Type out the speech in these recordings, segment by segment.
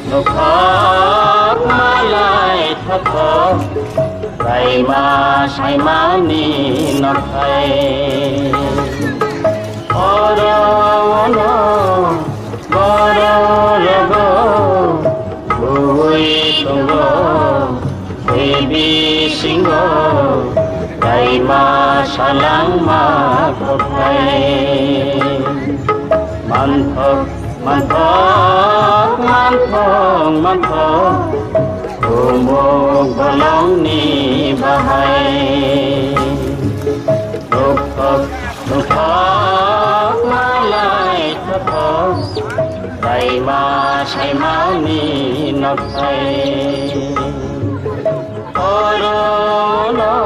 Nukak malai thakok Kai ma sai mani nakai Oro ono Goro logo Bui tunggo Baby singo Kai ma salang ma kokai Manthok Manthok Manthok Manthok Umuk balong ni bahai Nukok Nukok malai thakok Kai ma sai mani nakai Oro no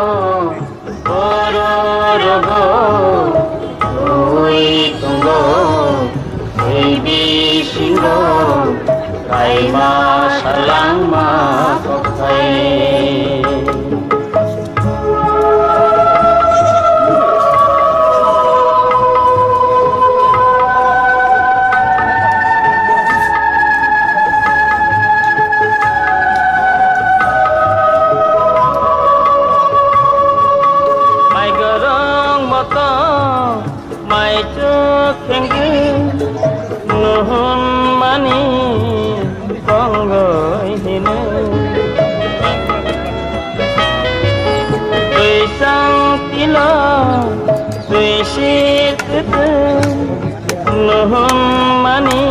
Oro rogo Ui tunggo Baby singo Kai ma salang ma kokai Mai gorong moto Mai chuk kenggi Nuhun mani Konggoi hine Tui sang tila Tui sit kete Nuhun mani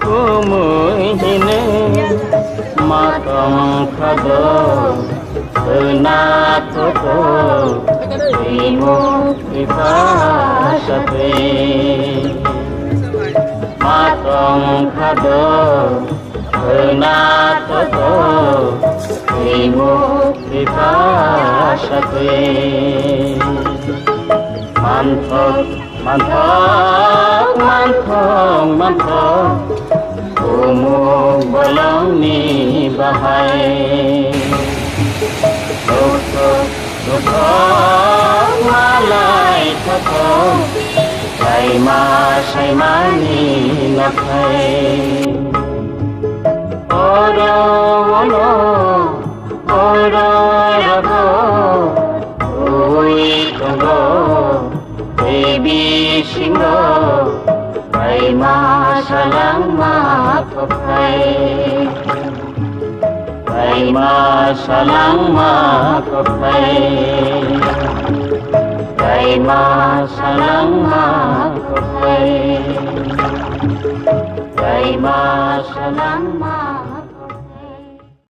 Kumui hine Matong kado Benat koko Imu ipasate Matong kado Benat koko Imu ipasate Manthok Manthok Manthok Manthok Umuk balong ni bahai Nukok Nukok malai thakok Kai ma sai mani nakai Oro ono Oro rago Ui tunggo Baby singo Kai ma salang ma kokai Kai ma salang ma kokai Kai ma salang ma kokai Kai ma salang ma